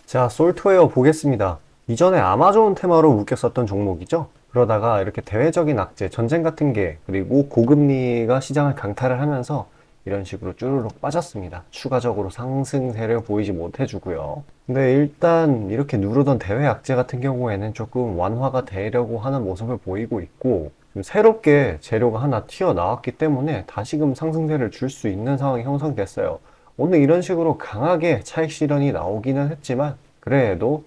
자, 솔트웨어 보겠습니다. 이전에 아마존 테마로 묶였었던 종목이죠. 그러다가 이렇게 대외적인 악재, 전쟁 같은 게, 그리고 고금리가 시장을 강타를 하면서 이런 식으로 쭈르륵 빠졌습니다. 추가적으로 상승세를 보이지 못해주고요. 근데 일단 이렇게 누르던 대외 악재 같은 경우에는 조금 완화가 되려고 하는 모습을 보이고 있고, 좀 새롭게 재료가 하나 튀어나왔기 때문에 다시금 상승세를 줄 수 있는 상황이 형성됐어요. 오늘 이런 식으로 강하게 차익 실현이 나오기는 했지만 그래도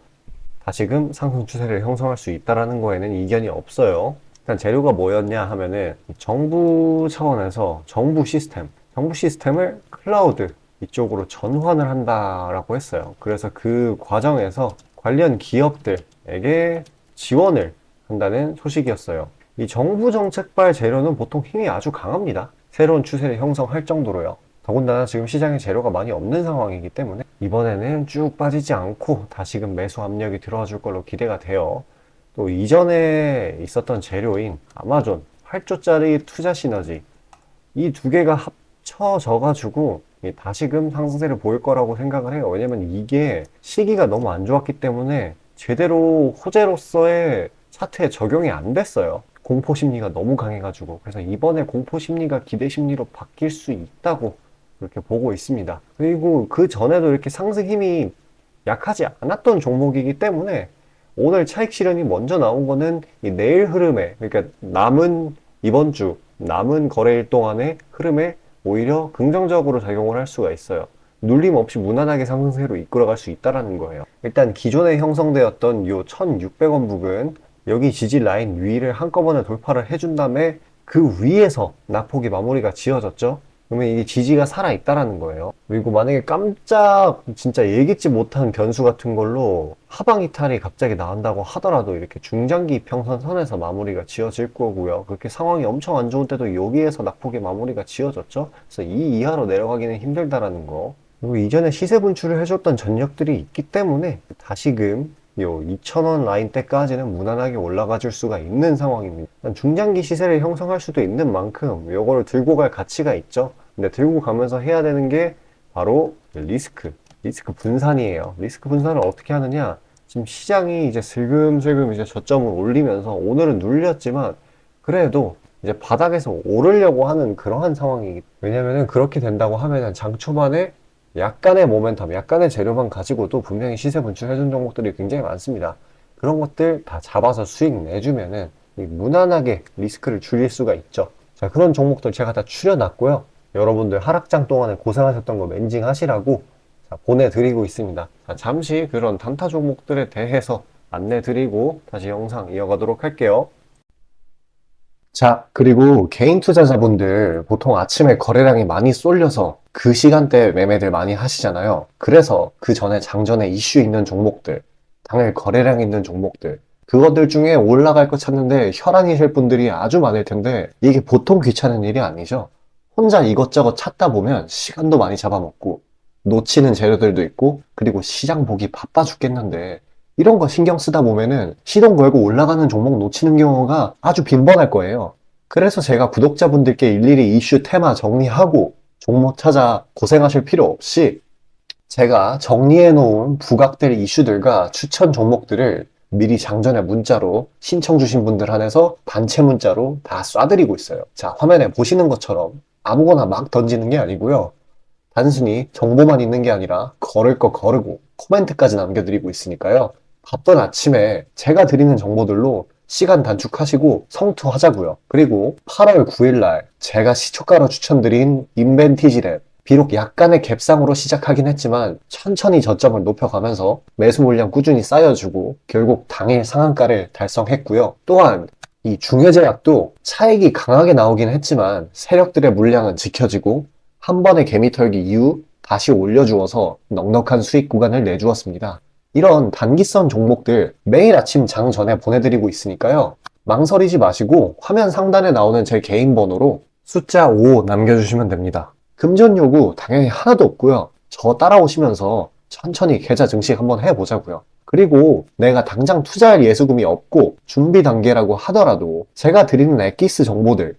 다시금 상승 추세를 형성할 수 있다는 거에는 이견이 없어요. 일단 재료가 뭐였냐 하면은 정부 차원에서 정부 시스템을 클라우드 이쪽으로 전환을 한다라고 했어요. 그래서 그 과정에서 관련 기업들에게 지원을 한다는 소식이었어요. 이 정부 정책발 재료는 보통 힘이 아주 강합니다. 새로운 추세를 형성할 정도로요. 더군다나 지금 시장에 재료가 많이 없는 상황이기 때문에 이번에는 쭉 빠지지 않고 다시금 매수 압력이 들어와 줄 걸로 기대가 돼요. 또 이전에 있었던 재료인 아마존 8조짜리 투자 시너지 이 두 개가 합쳐져 가지고 다시금 상승세를 보일 거라고 생각을 해요. 왜냐면 이게 시기가 너무 안 좋았기 때문에 제대로 호재로서의 차트에 적용이 안 됐어요. 공포 심리가 너무 강해가지고. 그래서 이번에 공포 심리가 기대 심리로 바뀔 수 있다고 그렇게 보고 있습니다. 그리고 그 전에도 이렇게 상승 힘이 약하지 않았던 종목이기 때문에 오늘 차익 실현이 먼저 나온 거는 이 내일 흐름에, 그러니까 이번 주 남은 거래일 동안의 흐름에 오히려 긍정적으로 작용을 할 수가 있어요. 눌림 없이 무난하게 상승세로 이끌어갈 수 있다는 거예요. 일단 기존에 형성되었던 요 1600원 부근, 여기 지지 라인 위를 한꺼번에 돌파를 해준 다음에 그 위에서 낙폭이 마무리가 지어졌죠. 그러면 이게 지지가 살아있다라는 거예요. 그리고 만약에 깜짝 진짜 예기치 못한 변수 같은 걸로 하방 이탈이 갑자기 나온다고 하더라도 이렇게 중장기 평선 선에서 마무리가 지어질 거고요. 그렇게 상황이 엄청 안 좋은 때도 여기에서 낙폭의 마무리가 지어졌죠. 그래서 이 이하로 내려가기는 힘들다라는 거. 그리고 이전에 시세 분출을 해줬던 전력들이 있기 때문에 다시금 요 2,000원 라인 때까지는 무난하게 올라가 줄 수가 있는 상황입니다. 중장기 시세를 형성할 수도 있는 만큼 요거를 들고 갈 가치가 있죠. 근데 들고 가면서 해야 되는 게 바로 리스크 분산이에요. 리스크 분산을 어떻게 하느냐? 지금 시장이 이제 슬금슬금 이제 저점을 올리면서 오늘은 눌렸지만 그래도 이제 바닥에서 오르려고 하는 그러한 상황이기 때문에 왜냐면은 그렇게 된다고 하면은 장 초반에 약간의 모멘텀, 약간의 재료만 가지고도 분명히 시세 분출해준 종목들이 굉장히 많습니다. 그런 것들 다 잡아서 수익 내주면은 무난하게 리스크를 줄일 수가 있죠. 자, 그런 종목들 제가 다 추려놨고요. 여러분들 하락장 동안에 고생하셨던 거 멘징 하시라고 보내드리고 있습니다. 자, 잠시 그런 단타 종목들에 대해서 안내드리고 다시 영상 이어가도록 할게요. 자, 그리고 개인 투자자분들 보통 아침에 거래량이 많이 쏠려서 그 시간대에 매매들 많이 하시잖아요. 그래서 그 전에 장전에 이슈 있는 종목들, 당일 거래량 있는 종목들, 그것들 중에 올라갈 거 찾는데 혈안이실 분들이 아주 많을 텐데 이게 보통 귀찮은 일이 아니죠. 혼자 이것저것 찾다 보면 시간도 많이 잡아먹고 놓치는 재료들도 있고 그리고 시장 보기 바빠 죽겠는데 이런 거 신경 쓰다 보면은 시동 걸고 올라가는 종목 놓치는 경우가 아주 빈번할 거예요. 그래서 제가 구독자분들께 일일이 이슈 테마 정리하고 종목 찾아 고생하실 필요 없이 제가 정리해 놓은 부각될 이슈들과 추천 종목들을 미리 장전에 문자로 신청 주신 분들 한해서 단체 문자로 다 쏴드리고 있어요. 자, 화면에 보시는 것처럼 아무거나 막 던지는 게 아니고요. 단순히 정보만 있는 게 아니라 걸을 거 거르고 코멘트까지 남겨드리고 있으니까요. 바쁜 아침에 제가 드리는 정보들로 시간 단축하시고 성투하자고요. 그리고 8월 9일날 제가 시초가로 추천드린 인벤티지랩 비록 약간의 갭상으로 시작하긴 했지만 천천히 저점을 높여가면서 매수 물량 꾸준히 쌓여주고 결국 당일 상한가를 달성했고요. 또한 이 중해제약도 차익이 강하게 나오긴 했지만 세력들의 물량은 지켜지고 한 번의 개미 털기 이후 다시 올려주어서 넉넉한 수익 구간을 내주었습니다. 이런 단기성 종목들 매일 아침 장 전에 보내드리고 있으니까요. 망설이지 마시고 화면 상단에 나오는 제 개인 번호로 숫자 5 남겨주시면 됩니다. 금전 요구 당연히 하나도 없고요. 저 따라오시면서 천천히 계좌 증식 한번 해보자고요. 그리고 내가 당장 투자할 예수금이 없고 준비 단계라고 하더라도 제가 드리는 엑기스 정보들,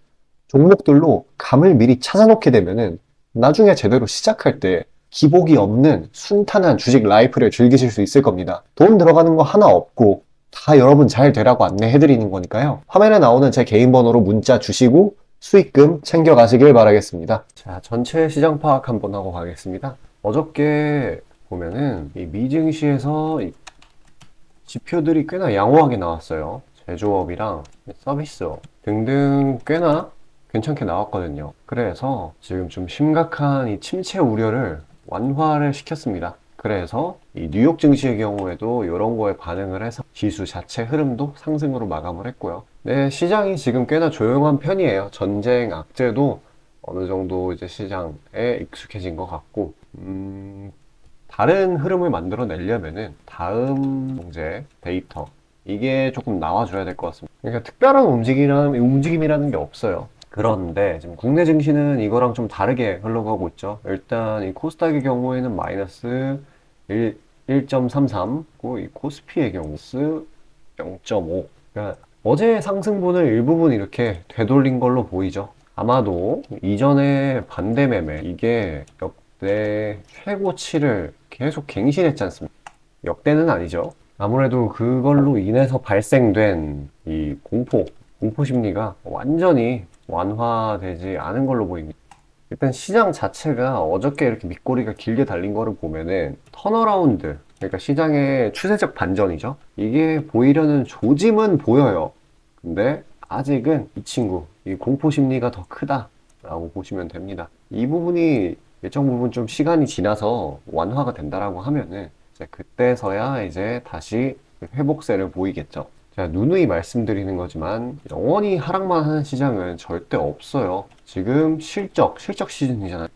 종목들로 감을 미리 찾아놓게 되면은 나중에 제대로 시작할 때 기복이 없는 순탄한 주식 라이프를 즐기실 수 있을 겁니다. 돈 들어가는 거 하나 없고 다 여러분 잘 되라고 안내해드리는 거니까요. 화면에 나오는 제 개인 번호로 문자 주시고 수익금 챙겨가시길 바라겠습니다. 자, 전체 시장 파악 한번 하고 가겠습니다. 어저께 보면은 이 미증시에서 이 지표들이 꽤나 양호하게 나왔어요. 제조업이랑 서비스업 등등 꽤나 괜찮게 나왔거든요. 그래서 지금 좀 심각한 이 침체 우려를 완화를 시켰습니다. 그래서 이 뉴욕 증시의 경우에도 이런 거에 반응을 해서 지수 자체 흐름도 상승으로 마감을 했고요. 네, 시장이 지금 꽤나 조용한 편이에요. 전쟁 악재도 어느 정도 이제 시장에 익숙해진 것 같고, 다른 흐름을 만들어내려면은 다음 경제 데이터 이게 조금 나와줘야 될 것 같습니다. 그러니까 특별한 움직임이라는 게 없어요. 그런데 지금 국내 증시는 이거랑 좀 다르게 흘러가고 있죠. 일단 이 코스닥의 경우에는 마이너스 1.33고 이 코스피의 경우 스 0.5. 그러니까 어제 상승분을 일부분 이렇게 되돌린 걸로 보이죠. 아마도 이전에 반대 매매 이게 역대 최고치를 계속 갱신했지 않습니까? 역대는 아니죠. 아무래도 그걸로 인해서 발생된 이 공포 심리가 완전히 완화되지 않은 걸로 보입니다. 일단 시장 자체가 어저께 이렇게 밑꼬리가 길게 달린 거를 보면은 턴어라운드, 그러니까 시장의 추세적 반전이죠. 이게 보이려는 조짐은 보여요. 근데 아직은 이 친구, 이 공포 심리가 더 크다라고 보시면 됩니다. 이 부분이 일정 부분 좀 시간이 지나서 완화가 된다라고 하면은 이제 그때서야 이제 다시 회복세를 보이겠죠. 제가 누누이 말씀드리는 거지만 영원히 하락만 하는 시장은 절대 없어요. 지금 실적 시즌이잖아요.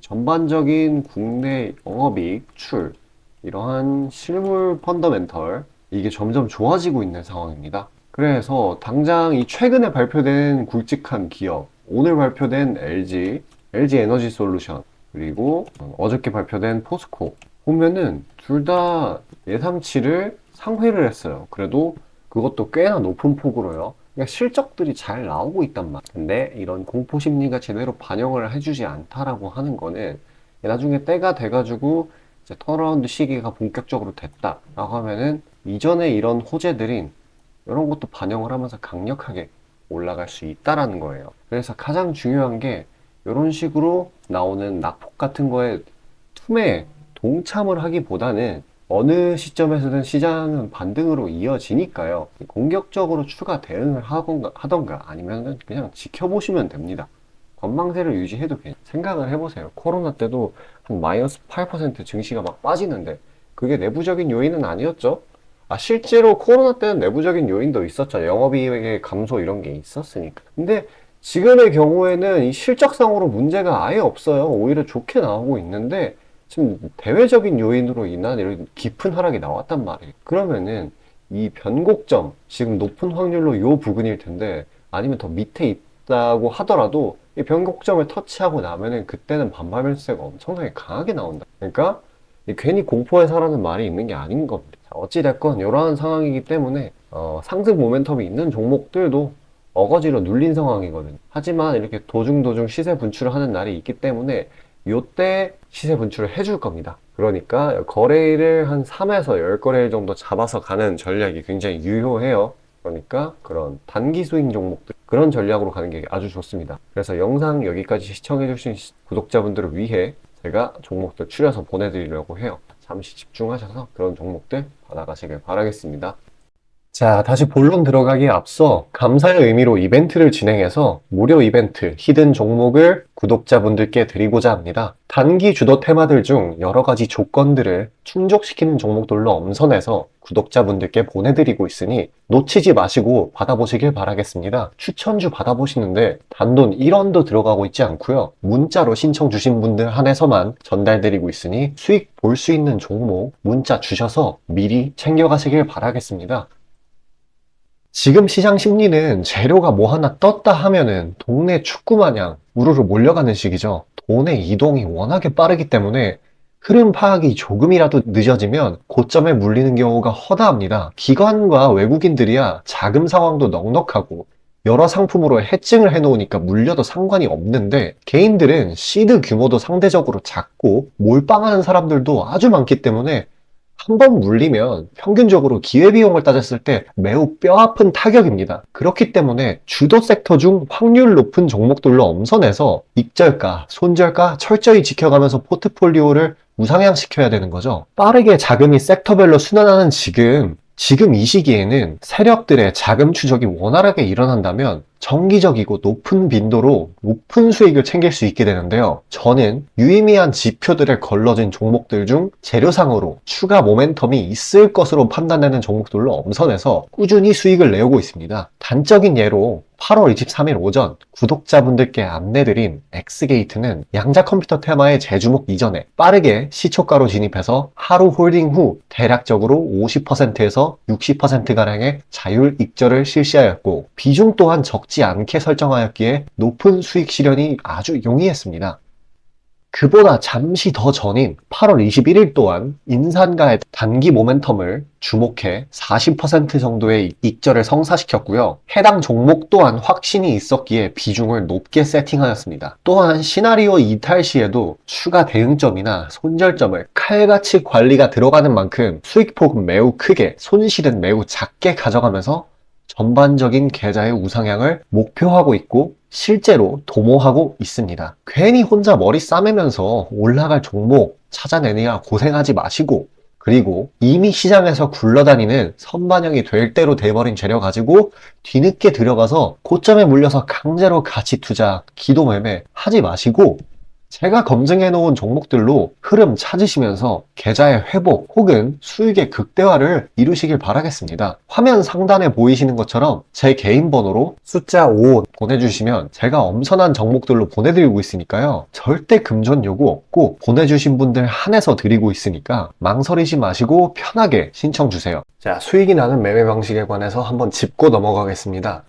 전반적인 국내 영업이익, 출, 이러한 실물 펀더멘털 이게 점점 좋아지고 있는 상황입니다. 그래서 당장 이 최근에 발표된 굵직한 기업, 오늘 발표된 LG 에너지 솔루션, 그리고 어저께 발표된 포스코 보면은 둘 다 예상치를 상회를 했어요. 그래도 그것도 꽤나 높은 폭으로요. 그러니까 실적들이 잘 나오고 있단 말이에요. 근데 이런 공포 심리가 제대로 반영을 해주지 않다라고 하는 거는 나중에 때가 돼가지고 이제 턴어라운드 시기가 본격적으로 됐다라고 하면은 이전에 이런 호재들인 이런 것도 반영을 하면서 강력하게 올라갈 수 있다라는 거예요. 그래서 가장 중요한 게 이런 식으로 나오는 낙폭 같은 거에 툼에 동참을 하기보다는 어느 시점에서든 시장은 반등으로 이어지니까요. 공격적으로 추가 대응을 하던가 아니면 그냥 지켜보시면 됩니다. 관망세를 유지해도 생각을 해보세요. 코로나 때도 한 마이너스 8% 증시가 막 빠지는데 그게 내부적인 요인은 아니었죠? 실제로 코로나 때는 내부적인 요인도 있었죠. 영업이익의 감소 이런 게 있었으니까. 근데 지금의 경우에는 이 실적상으로 문제가 아예 없어요. 오히려 좋게 나오고 있는데 지금 대외적인 요인으로 인한 이런 깊은 하락이 나왔단 말이에요. 그러면은 이 변곡점, 지금 높은 확률로 요 부근일 텐데 아니면 더 밑에 있다고 하더라도 이 변곡점을 터치하고 나면은 그때는 반발 매수세가 엄청나게 강하게 나온다. 그러니까 괜히 공포에 사라는 말이 있는 게 아닌 겁니다. 어찌됐건 이러한 상황이기 때문에 상승 모멘텀이 있는 종목들도 어거지로 눌린 상황이거든요. 하지만 이렇게 도중도중 시세 분출을 하는 날이 있기 때문에 요때 시세 분출을 해줄 겁니다. 그러니까 거래일을 한 3에서 10거래일 정도 잡아서 가는 전략이 굉장히 유효해요. 그러니까 그런 단기 스윙 종목들 그런 전략으로 가는 게 아주 좋습니다. 그래서 영상 여기까지 시청해 주신 구독자분들을 위해 제가 종목들 추려서 보내드리려고 해요. 잠시 집중하셔서 그런 종목들 받아가시길 바라겠습니다. 자, 다시 본론 들어가기에 앞서 감사의 의미로 이벤트를 진행해서 무료 이벤트, 히든 종목을 구독자분들께 드리고자 합니다. 단기 주도 테마들 중 여러 가지 조건들을 충족시키는 종목들로 엄선해서 구독자분들께 보내드리고 있으니 놓치지 마시고 받아보시길 바라겠습니다. 추천주 받아보시는데 단돈 1원도 들어가고 있지 않고요. 문자로 신청 주신 분들 한해서만 전달드리고 있으니 수익 볼 수 있는 종목 문자 주셔서 미리 챙겨가시길 바라겠습니다. 지금 시장 심리는 재료가 뭐 하나 떴다 하면은 동네 축구 마냥 우르르 몰려가는 시기죠. 돈의 이동이 워낙에 빠르기 때문에 흐름 파악이 조금이라도 늦어지면 고점에 물리는 경우가 허다합니다. 기관과 외국인들이야 자금 상황도 넉넉하고 여러 상품으로 해칭을 해놓으니까 물려도 상관이 없는데, 개인들은 시드 규모도 상대적으로 작고 몰빵하는 사람들도 아주 많기 때문에 한 번 물리면 평균적으로 기회비용을 따졌을 때 매우 뼈아픈 타격입니다. 그렇기 때문에 주도 섹터 중 확률 높은 종목들로 엄선해서 익절가, 손절가 철저히 지켜가면서 포트폴리오를 우상향시켜야 되는 거죠. 빠르게 자금이 섹터별로 순환하는 지금 이 시기에는 세력들의 자금 추적이 원활하게 일어난다면 정기적이고 높은 빈도로 높은 수익을 챙길 수 있게 되는데요. 저는 유의미한 지표들에 걸러진 종목들 중 재료상으로 추가 모멘텀이 있을 것으로 판단되는 종목들로 엄선해서 꾸준히 수익을 내오고 있습니다. 단적인 예로 8월 23일 오전 구독자분들께 안내드린 엑스게이트는 양자 컴퓨터 테마의 재주목 이전에 빠르게 시초가로 진입해서 하루 홀딩 후 대략적으로 50%에서 60%가량의 자율 익절을 실시하였고, 비중 또한 적지 않게 설정하였기에 높은 수익 실현이 아주 용이했습니다. 그보다 잠시 더 전인 8월 21일 또한 인산가의 단기 모멘텀을 주목해 40% 정도의 익절을 성사시켰고요. 해당 종목 또한 확신이 있었기에 비중을 높게 세팅하였습니다. 또한 시나리오 이탈 시에도 추가 대응점이나 손절점을 칼같이 관리가 들어가는 만큼 수익폭은 매우 크게, 손실은 매우 작게 가져가면서 전반적인 계좌의 우상향을 목표하고 있고 실제로 도모하고 있습니다. 괜히 혼자 머리 싸매면서 올라갈 종목 찾아내느라 고생하지 마시고, 그리고 이미 시장에서 굴러다니는 선반영이 될 대로 돼버린 재료 가지고 뒤늦게 들어가서 고점에 물려서 강제로 가치 투자, 기도 매매 하지 마시고, 제가 검증해 놓은 종목들로 흐름 찾으시면서 계좌의 회복 혹은 수익의 극대화를 이루시길 바라겠습니다. 화면 상단에 보이시는 것처럼 제 개인 번호로 숫자 5 보내주시면 제가 엄선한 종목들로 보내드리고 있으니까요. 절대 금전 요구 없고 보내주신 분들 한해서 드리고 있으니까 망설이지 마시고 편하게 신청 주세요. 자, 수익이 나는 매매 방식에 관해서 한번 짚고 넘어가겠습니다.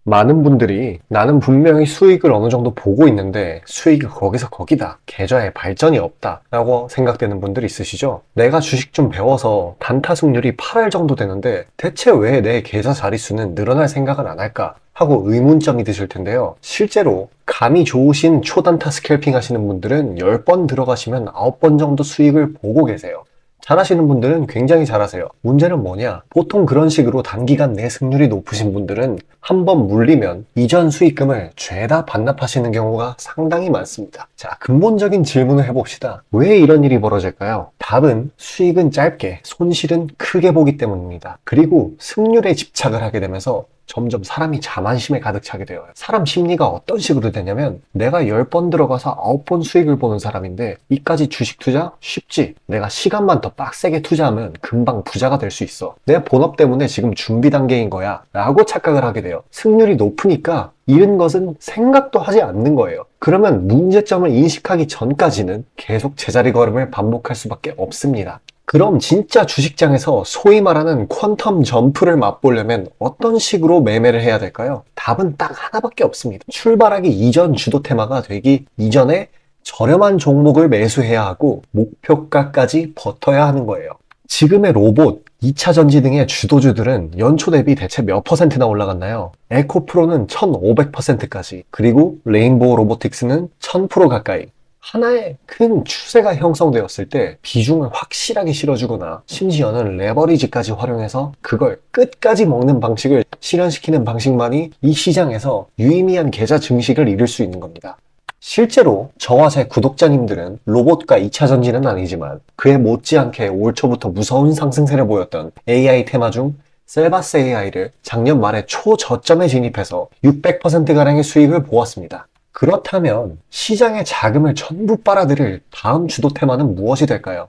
많은 분들이 나는 분명히 수익을 어느 정도 보고 있는데 수익이 거기서 거기다, 계좌에 발전이 없다 라고 생각되는 분들 있으시죠? 내가 주식 좀 배워서 단타 승률이 8할 정도 되는데 대체 왜 내 계좌 자릿수는 늘어날 생각은 안 할까 하고 의문점이 드실 텐데요. 실제로 감이 좋으신 초단타 스캘핑 하시는 분들은 10번 들어가시면 9번 정도 수익을 보고 계세요. 잘하시는 분들은 굉장히 잘하세요. 문제는 뭐냐? 보통 그런 식으로 단기간 내 승률이 높으신 분들은 한번 물리면 이전 수익금을 죄다 반납하시는 경우가 상당히 많습니다. 자, 근본적인 질문을 해봅시다. 왜 이런 일이 벌어질까요? 답은 수익은 짧게, 손실은 크게 보기 때문입니다. 그리고 승률에 집착을 하게 되면서 점점 사람이 자만심에 가득 차게 돼요. 사람 심리가 어떤 식으로 되냐면, 내가 10번 들어가서 9번 수익을 보는 사람인데 이까지 주식 투자? 쉽지. 내가 시간만 더 빡세게 투자하면 금방 부자가 될 수 있어. 내 본업 때문에 지금 준비 단계인 거야 라고 착각을 하게 돼요. 승률이 높으니까 잃은 것은 생각도 하지 않는 거예요. 그러면 문제점을 인식하기 전까지는 계속 제자리 걸음을 반복할 수밖에 없습니다. 그럼 진짜 주식장에서 소위 말하는 퀀텀 점프를 맛보려면 어떤 식으로 매매를 해야 될까요? 답은 딱 하나밖에 없습니다. 출발하기 이전 주도 테마가 되기 이전에 저렴한 종목을 매수해야 하고 목표가까지 버텨야 하는 거예요. 지금의 로봇, 2차 전지 등의 주도주들은 연초 대비 대체 몇 퍼센트나 올라갔나요? 에코프로는 1500%까지, 그리고 레인보우 로보틱스는 1000% 가까이. 하나의 큰 추세가 형성되었을 때 비중을 확실하게 실어주거나 심지어는 레버리지까지 활용해서 그걸 끝까지 먹는 방식을 실현시키는 방식만이 이 시장에서 유의미한 계좌 증식을 이룰 수 있는 겁니다. 실제로 저와 제 구독자님들은 로봇과 2차 전지는 아니지만 그에 못지않게 올 초부터 무서운 상승세를 보였던 AI 테마 중 셀바스 AI를 작년 말에 초저점에 진입해서 600%가량의 수익을 보았습니다. 그렇다면 시장의 자금을 전부 빨아들일 다음 주도 테마는 무엇이 될까요?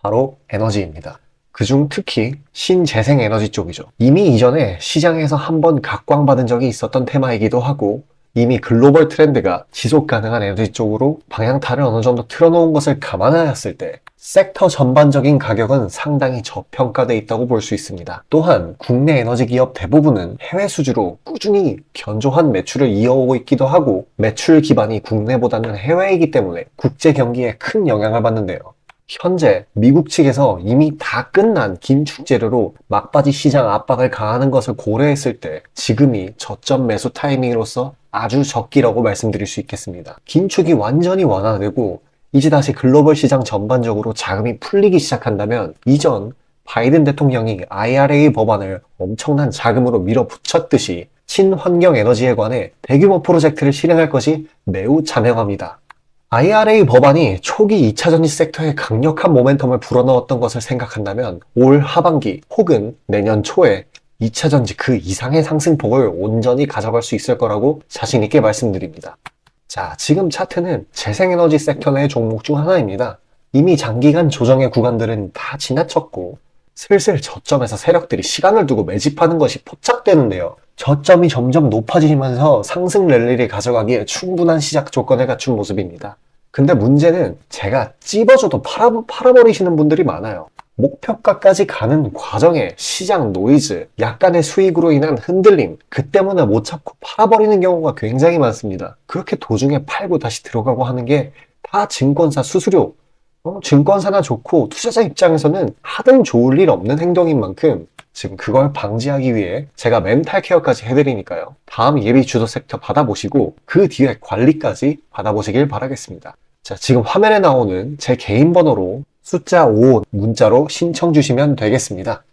바로 에너지입니다. 그중 특히 신재생 에너지 쪽이죠. 이미 이전에 시장에서 한번 각광받은 적이 있었던 테마이기도 하고, 이미 글로벌 트렌드가 지속 가능한 에너지 쪽으로 방향타를 어느 정도 틀어놓은 것을 감안하였을 때 섹터 전반적인 가격은 상당히 저평가되어 있다고 볼 수 있습니다. 또한 국내 에너지 기업 대부분은 해외 수주로 꾸준히 견조한 매출을 이어오고 있기도 하고, 매출 기반이 국내보다는 해외이기 때문에 국제 경기에 큰 영향을 받는데요. 현재 미국 측에서 이미 다 끝난 긴축 재료로 막바지 시장 압박을 가하는 것을 고려했을 때 지금이 저점 매수 타이밍으로서 아주 적기라고 말씀드릴 수 있겠습니다. 긴축이 완전히 완화되고 이제 다시 글로벌 시장 전반적으로 자금이 풀리기 시작한다면 이전 바이든 대통령이 IRA 법안을 엄청난 자금으로 밀어붙였듯이 친환경 에너지에 관해 대규모 프로젝트를 실행할 것이 매우 자명합니다. IRA 법안이 초기 2차전지 섹터에 강력한 모멘텀을 불어넣었던 것을 생각한다면 올 하반기 혹은 내년 초에 2차전지 그 이상의 상승폭을 온전히 가져갈 수 있을 거라고 자신있게 말씀드립니다. 자, 지금 차트는 재생에너지 섹터 내 종목 중 하나입니다. 이미 장기간 조정의 구간들은 다 지나쳤고 슬슬 저점에서 세력들이 시간을 두고 매집하는 것이 포착되는데요. 저점이 점점 높아지면서 상승 랠리를 가져가기에 충분한 시작 조건을 갖춘 모습입니다. 근데 문제는 제가 찝어줘도 팔아버리시는 분들이 많아요. 목표가까지 가는 과정에 시장 노이즈, 약간의 수익으로 인한 흔들림, 그 때문에 못 참고 팔아버리는 경우가 굉장히 많습니다. 그렇게 도중에 팔고 다시 들어가고 하는 게 다 증권사 수수료, 증권사나 좋고 투자자 입장에서는 하등 좋을 일 없는 행동인 만큼 지금 그걸 방지하기 위해 제가 멘탈 케어까지 해드리니까요. 다음 예비 주도 섹터 받아보시고 그 뒤에 관리까지 받아보시길 바라겠습니다. 자, 지금 화면에 나오는 제 개인 번호로 숫자 5 문자로 신청 주시면 되겠습니다.